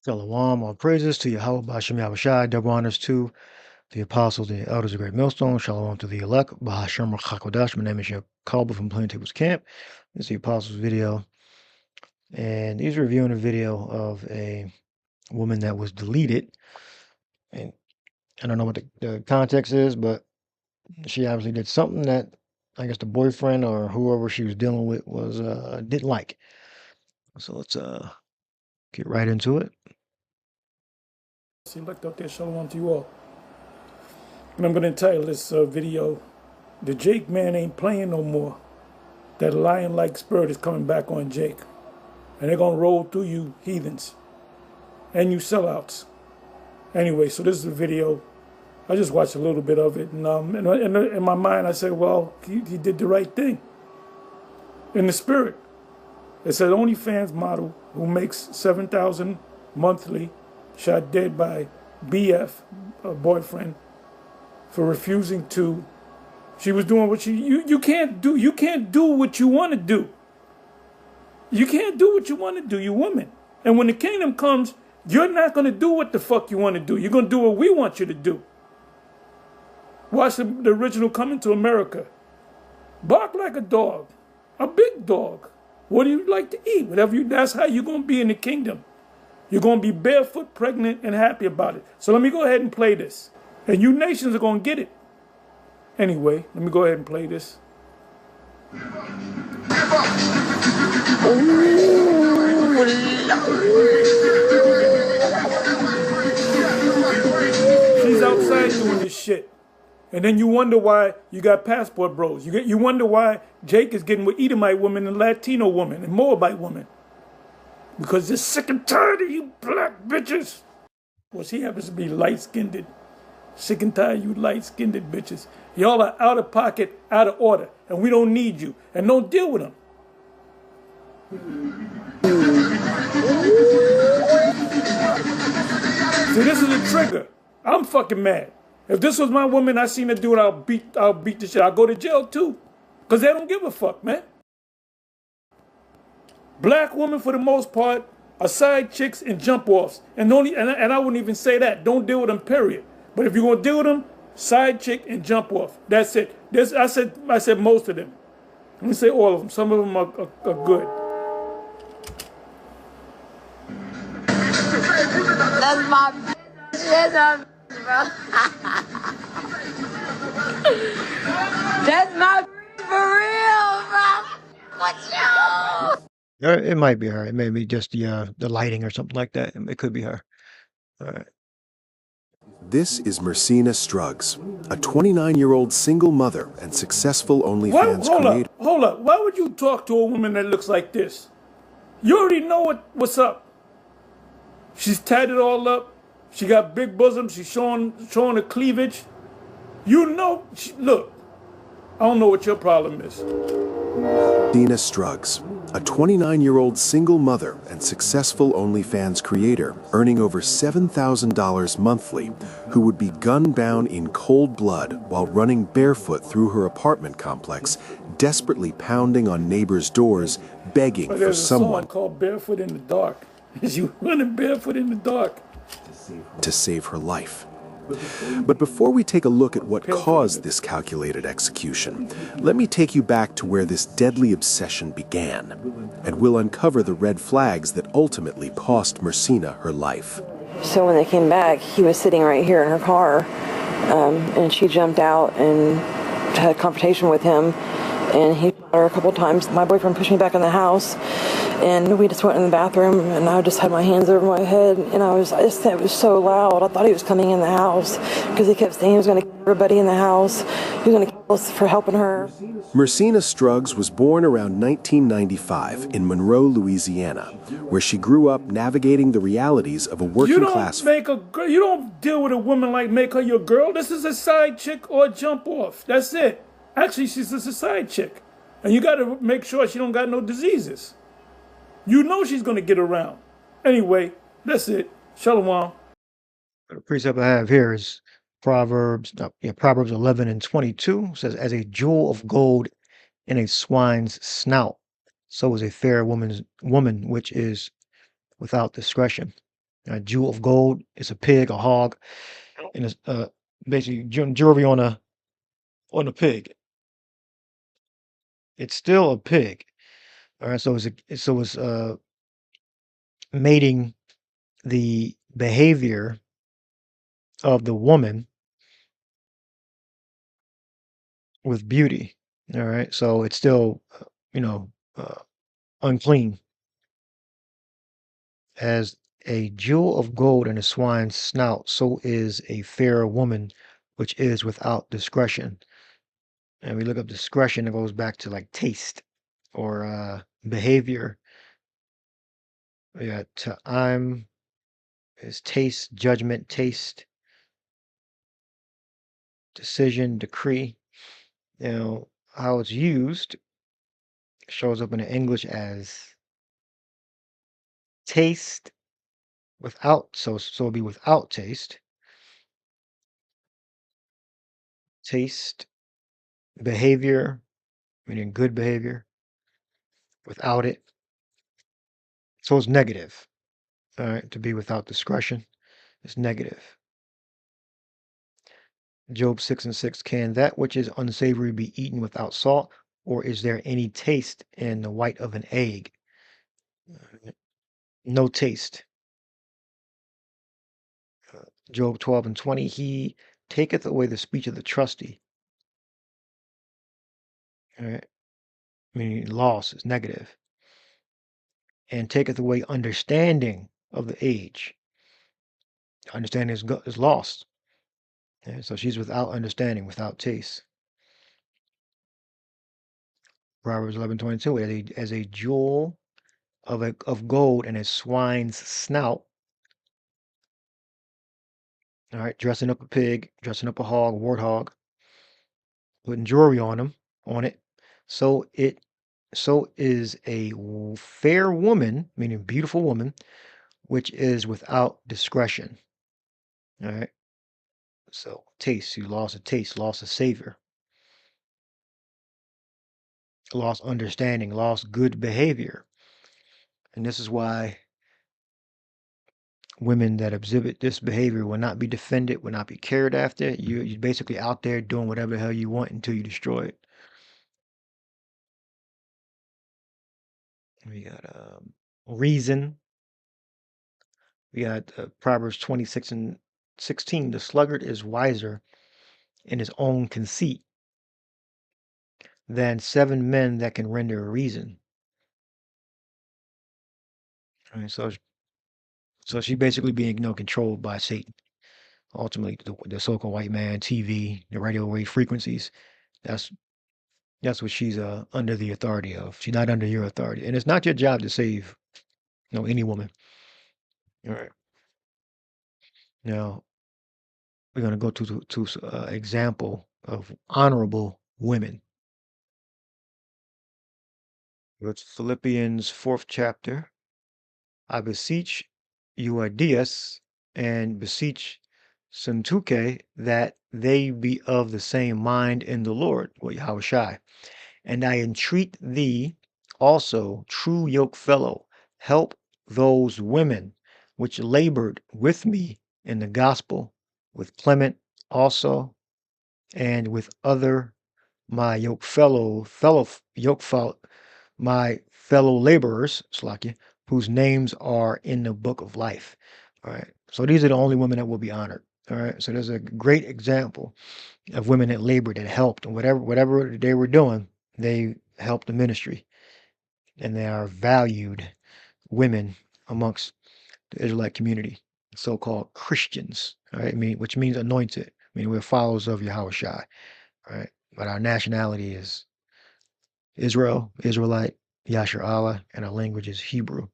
Shalom, all praises to Yahweh B'Hashem Yahushai, double honors to the apostles and the elders of Great Millstone. Shalom to the elect. B'Hashem Chakodash. My name is Yacob from Plaintables Camp. This is the apostles video, and he's reviewing a video of a woman that was deleted. And I don't know what the context is, but she obviously did something that I guess the boyfriend or whoever she was dealing with was didn't like. So let's get right into it. Select out there, shalom to you all. And I'm going to entitle this video, "The Jake man ain't playing no more. That lion-like spirit is coming back on Jake. And they're going to roll through you heathens. And you sellouts." Anyway, so this is a video. I just watched a little bit of it. And in my mind, I said, well, he did the right thing. In the spirit. It said, OnlyFans model who makes $7,000 monthly shot dead by BF, a boyfriend, for refusing to. She was doing what you can't do. You can't do what you want to do. You can't do what you want to do, you woman. And when the kingdom comes, you're not going to do what the fuck you want to do. You're going to do what we want you to do. Watch the original Coming to America. Bark like a dog, a big dog. What do you like to eat? That's how you're going to be in the kingdom. You're going to be barefoot, pregnant, and happy about it. So let me go ahead and play this. And you nations are going to get it. Anyway, let me go ahead and play this. She's outside doing this shit. And then you wonder why you got passport bros. You wonder why Jake is getting with Edomite women and Latino women and Moabite women. Because they're sick and tired of you black bitches. Well, she happens to be light-skinned. Sick and tired of you light-skinned bitches. Y'all are out of pocket, out of order. And we don't need you. And don't deal with them. See, this is a trigger. I'm fucking mad. If this was my woman, I seen her do it, I'll beat the shit. I'll go to jail too. Because they don't give a fuck, man. Black women, for the most part, are side chicks and jump-offs. And I wouldn't even say that. Don't deal with them, period. But if you're going to deal with them, side chick and jump-off. That's it. I said most of them. Let me say all of them. Some of them are good. That's my bro. That's my for real, bro. What's you? It might be her. It may be just the lighting or something like that. It could be her. All right. This is Mercina Struggs, a 29-year-old single mother and successful OnlyFans creator. Hold up. Why would you talk to a woman that looks like this? You already know what's up. She's tatted all up. She got big bosoms. She's showing her cleavage. You know, look, I don't know what your problem is. Mercina Struggs, a 29-year-old single mother and successful OnlyFans creator earning over $7,000 monthly, who would be gun-bound in cold blood while running barefoot through her apartment complex, desperately pounding on neighbors' doors, begging for someone. There's a song called Barefoot in the Dark. Is you running barefoot in the dark? To save her life. But before we take a look at what caused this calculated execution, let me take you back to where this deadly obsession began, and we'll uncover the red flags that ultimately cost Mercina her life. So when they came back, he was sitting right here in her car, and she jumped out and had a confrontation with him, and he shot her a couple times. My boyfriend pushed me back in the house, and we just went in the bathroom, and I just had my hands over my head, and it was so loud. I thought he was coming in the house, because he kept saying he was going to kill everybody in the house. He was going to kill us for helping her. Mercina Struggs was born around 1995 in Monroe, Louisiana, where she grew up navigating the realities of a working class. You don't deal with a woman like make her your girl. This is a side chick or a jump off. That's it. Actually, she's just a side chick. And you got to make sure she don't got no diseases. You know she's going to get around. Anyway, that's it. Shalom. The precept I have here is Proverbs 11 and 22. It says, as a jewel of gold in a swine's snout, so is a fair woman which is without discretion. A jewel of gold is a pig, a hog, and it's basically jewelry on a pig. It's still a pig. All right, so it's mating the behavior of the woman with beauty. All right, so it's still, unclean. As a jewel of gold in a swine's snout, so is a fair woman, which is without discretion. And we look up discretion, it goes back to like taste or behavior. We got ta'am is taste, judgment, taste, decision, decree. How it's used shows up in the English as taste without, so it'll be without taste, behavior, meaning good behavior, without it. So it's negative. All right, to be without discretion is negative. Job 6:6, can that which is unsavory be eaten without salt, or is there any taste in the white of an egg? No taste. Job 12:20, he taketh away the speech of the trusty. All right, meaning loss is negative. And taketh away understanding of the age. Understanding is lost. Yeah, so she's without understanding, without taste. Proverbs 11:22, as a jewel of gold in a swine's snout. All right, dressing up a pig, dressing up a hog, warthog, putting jewelry on it. So is a fair woman, meaning beautiful woman, which is without discretion. All right. So taste, you lost a taste, lost a savor, lost understanding, lost good behavior. And this is why women that exhibit this behavior will not be defended, will not be cared after. You're basically out there doing whatever the hell you want until you destroy it. We got reason. We got Proverbs 26:16. The sluggard is wiser in his own conceit than 7 men that can render a reason. All right, so she basically being controlled by Satan. Ultimately, the so-called white man, TV, the radio wave frequencies. That's what she's under the authority of. She's not under your authority, and it's not your job to save any woman. All right. Now we're gonna go to example of honorable women. It's Philippians 4th chapter. I beseech Euodias and beseech Syntyche that they be of the same mind in the Lord, Yahushai. And I entreat thee also, true yoke fellow, help those women which labored with me in the gospel, with Clement also, and with other my my fellow laborers, Slakia, whose names are in the book of life. All right. So these are the only women that will be honored. All right. So there's a great example of women that labored, that helped, and whatever they were doing, they helped the ministry. And they are valued women amongst the Israelite community, so-called Christians. All right. Which means anointed. We're followers of Yahushai. All right. But our nationality is Israel, Israelite, Yasher Allah, and our language is Hebrew.